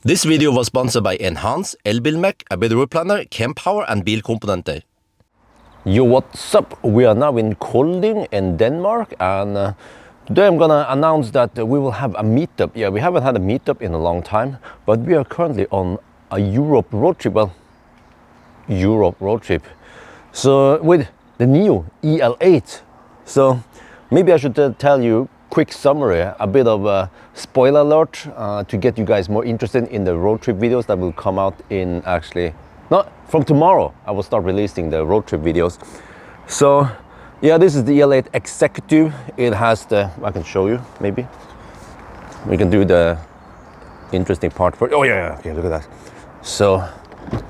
This video was sponsored by Enhance, Elbilmek, ABRP Planner, Kempower and Bilkomponenter. Yo, what's up? We are now in Kolding in Denmark, and today I'm gonna announce that we will have a meetup. Yeah, we haven't had a meetup in a long time, but we are currently on a Europe road trip. Well, Europe road trip. So with the Nio EL8. So maybe I should tell you quick summary, a bit of a spoiler alert to get you guys more interested in the road trip videos that will come out in from tomorrow. I will start releasing the road trip videos. So yeah, this is the EL8 Executive. It has I can show you, maybe. We can do the interesting part first. Oh yeah, okay, look at that. So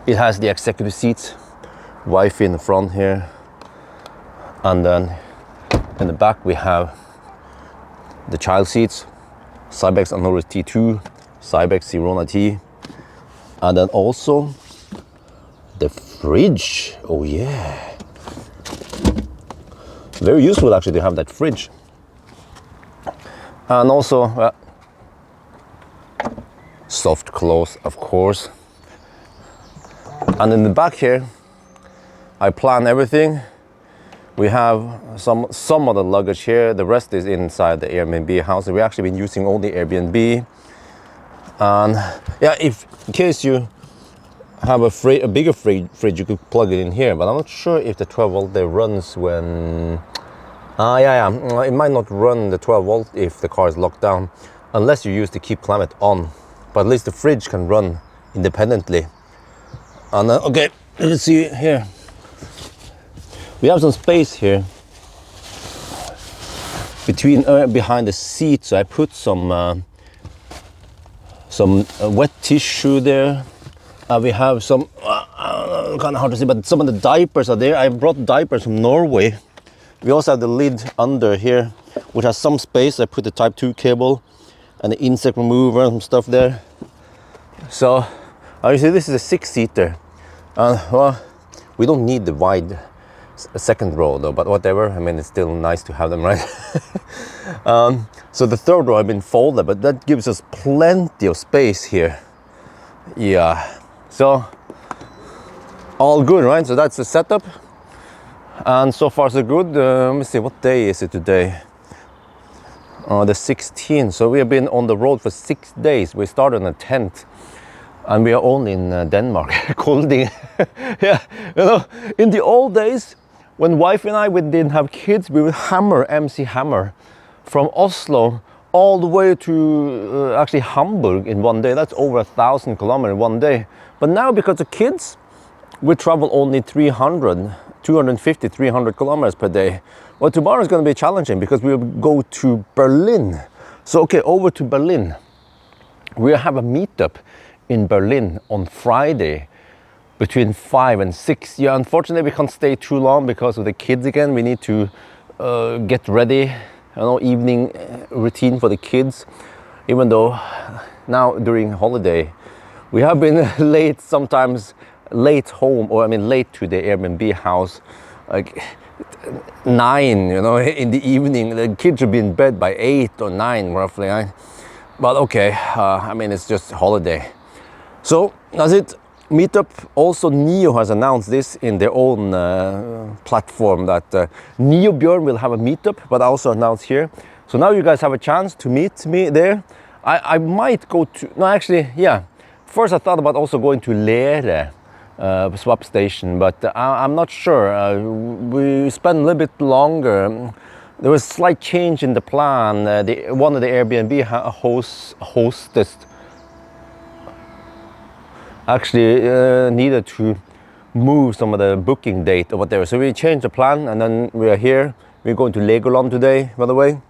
it has the executive seats, wife in the front here, and then in the back we have the child seats, Cybex Anoris T2, Cybex Sirona T, and then also the fridge. Oh yeah, very useful actually to have that fridge. And also soft clothes, of course. And in the back here, I plan everything. We have some of the luggage here. The rest is inside the Airbnb house. We've actually been using only Airbnb. And yeah, in case you have a bigger fridge, you could plug it in here. But I'm not sure if the 12 volt there runs when. It might not run the 12 volt if the car is locked down, unless you use the keep climate on. But at least the fridge can run independently. And okay, let's see here. We have some space here behind the seat, so I put some wet tissue there. We have some kind of hard to see, but some of the diapers are there. I brought diapers from Norway. We also have the lid under here, which has some space. I put the Type 2 cable and the insect remover and some stuff there. So you see, this is a 6-seater, and well, we don't need the wide second row though, but whatever. I mean, it's still nice to have them, right? So the third row have been folded, but that gives us plenty of space here. Yeah, so all good, right? So that's the setup, and so far so good. Let me see, what day is it today? The 16th. So we have been on the road for 6 days. We started on the 10th, and we are only in Denmark, Kolding. Yeah, you know, in the old days, when wife and I didn't have kids, we would MC hammer from Oslo all the way to actually Hamburg in one day. That's over 1,000 kilometers in one day. But now, because of kids, we travel only 250, 300 kilometers per day. Well, tomorrow is going to be challenging because we will go to Berlin. So, okay, over to Berlin. We have a meetup in Berlin on Friday between 5 and 6. Yeah, unfortunately we can't stay too long because of the kids again. We need to get ready, evening routine for the kids. Even though now during holiday we have been sometimes late home, or late to the Airbnb house, like 9, in the evening. The kids should be in bed by 8 or 9 roughly, right? But okay, it's just holiday. So that's it. Meetup. Also, Nio has announced this in their own platform that Niobjørn will have a meetup, but I also announced here. So now you guys have a chance to meet me there. I might go to, first I thought about also going to Lere swap station, but I'm not sure. We spent a little bit longer. There was a slight change in the plan. One of the Airbnb hostess actually needed to move some of the booking date or whatever. So we changed the plan, and then we are here. We're going to Legoland today, by the way.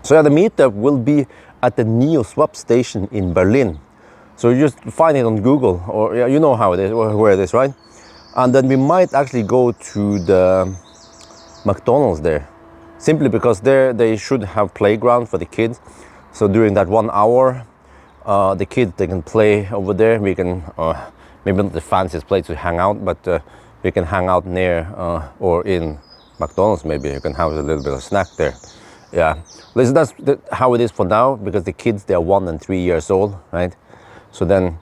So yeah, the meetup will be at the Nio swap station in Berlin. So you just find it on Google, or you know how it is, or where it is, right? And then we might actually go to the McDonald's there, simply because there they should have playground for the kids. So during that 1 hour, the kids, they can play over there. We can maybe not the fanciest place to hang out, but we can hang out near or in McDonald's. Maybe you can have a little bit of snack there. Yeah, listen, that's how it is for now, because the kids, they are 1 and 3 years old, right? So then,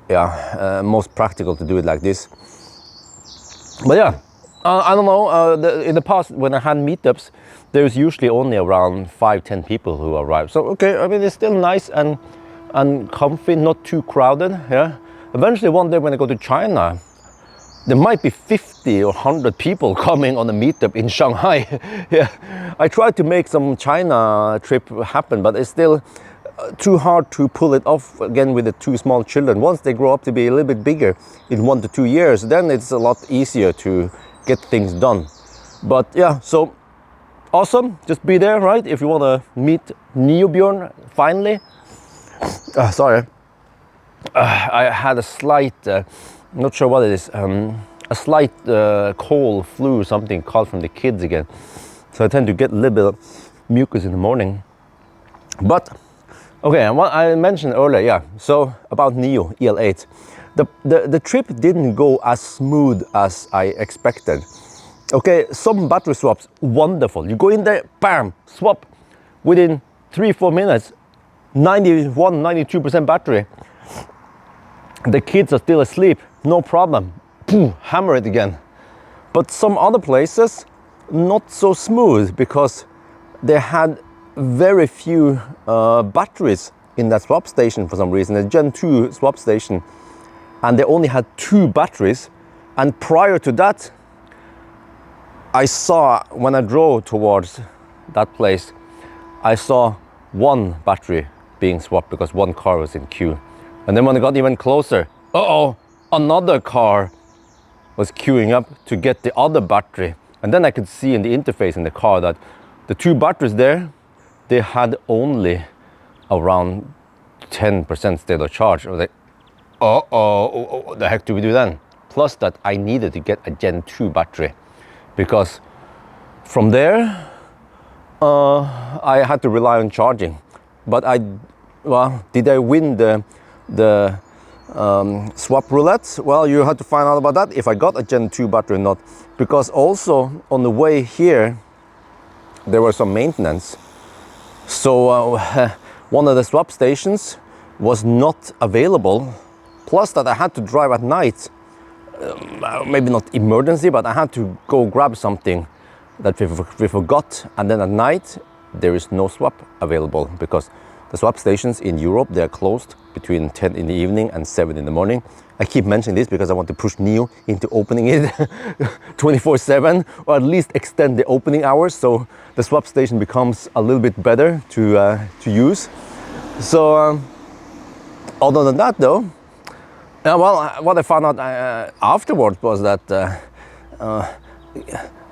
yeah, most practical to do it like this. But yeah, I don't know, in the past when I had meetups, there's usually only around 5-10 people who arrive. So okay, I mean, it's still nice and comfy, not too crowded. Yeah. Eventually one day when I go to China, there might be 50 or 100 people coming on a meetup in Shanghai. Yeah, I tried to make some China trip happen, but it's still too hard to pull it off again with the 2 small children. Once they grow up to be a little bit bigger in 1 to 2 years, then it's a lot easier to get things done. But yeah, so awesome, just be there, right? If you want to meet Niobjørn finally. Sorry, I had a slight, not sure what it is, a slight cold, flu, something called from the kids again. So I tend to get a little bit of mucus in the morning. But okay, what I mentioned earlier, yeah, so about Nio EL8. The trip didn't go as smooth as I expected. Okay, some battery swaps, wonderful. You go in there, bam, swap. Within 3-4 minutes, 91-92% battery. The kids are still asleep, no problem. Boom, hammer it again. But some other places, not so smooth, because they had very few batteries in that swap station for some reason, a Gen 2 swap station, and they only had 2 batteries. And prior to that, I saw, when I drove towards that place, I saw 1 battery being swapped because 1 car was in queue. And then when I got even closer, another car was queuing up to get the other battery. And then I could see in the interface in the car that the 2 batteries there, they had only around 10% state of charge. I was like, what the heck do we do then? Plus that I needed to get a Gen 2 battery, because from there, I had to rely on charging. But did I win the swap roulette? Well, you had to find out about that, if I got a Gen 2 battery or not. Because also on the way here, there was some maintenance. So one of the swap stations was not available. Plus that I had to drive at night. Maybe not emergency, but I had to go grab something that we forgot. And then at night, there is no swap available, because the swap stations in Europe, they're closed between 10 in the evening and 7 in the morning. I keep mentioning this because I want to push Nio into opening it 24/7, or at least extend the opening hours so the swap station becomes a little bit better to use. So other than that though, what I found out afterwards was that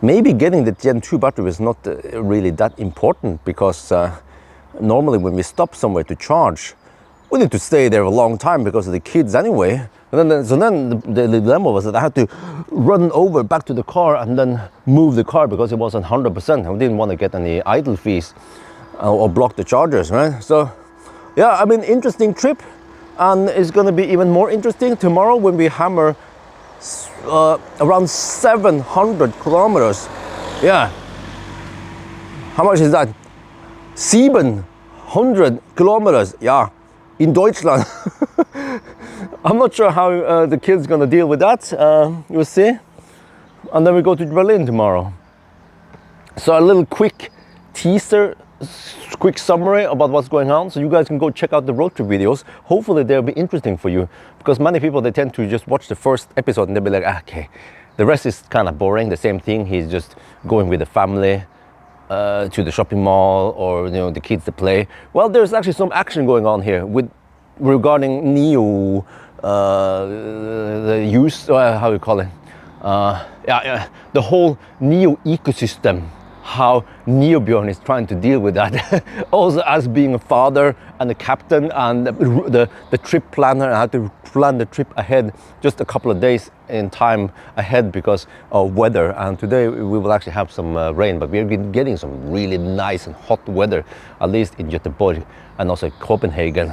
maybe getting the Gen 2 battery was not really that important, because normally when we stop somewhere to charge, we need to stay there a long time because of the kids anyway. And then, so then the dilemma was that I had to run over back to the car and then move the car because it wasn't 100%. I didn't want to get any idle fees or block the chargers, right? So yeah, I mean, interesting trip. And it's going to be even more interesting tomorrow when we hammer around 700 kilometers. Yeah. How much is that? 700 kilometers. Yeah. In Deutschland. I'm not sure how the kids going to deal with that. We'll see. And then we go to Berlin tomorrow. So a little quick teaser, quick summary about what's going on, so you guys can go check out the road trip videos. Hopefully they'll be interesting for you, because many people, they tend to just watch the first episode and they'll be like, okay, the rest is kind of boring, the same thing. He's just going with the family to the shopping mall, or the kids to play. Well, there's actually some action going on here regarding Nio, the use, how you call it, the whole Nio ecosystem. How Niobjørn is trying to deal with that. Also as being a father and a captain and the trip planner, I had to plan the trip ahead just a couple of days in time ahead because of weather. And today we will actually have some rain, but we're getting some really nice and hot weather, at least in Göteborg and also Copenhagen.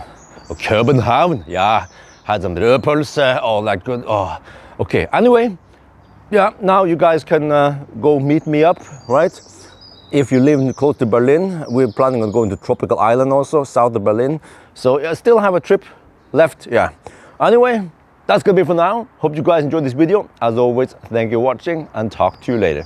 Or København, yeah, had some rødpølse, all that good. Oh, okay, anyway, yeah, now you guys can go meet me up, right? If you live close to Berlin, we're planning on going to tropical island also, south of Berlin. So I still have a trip left, yeah. Anyway, that's gonna be for now. Hope you guys enjoyed this video. As always, thank you for watching and talk to you later.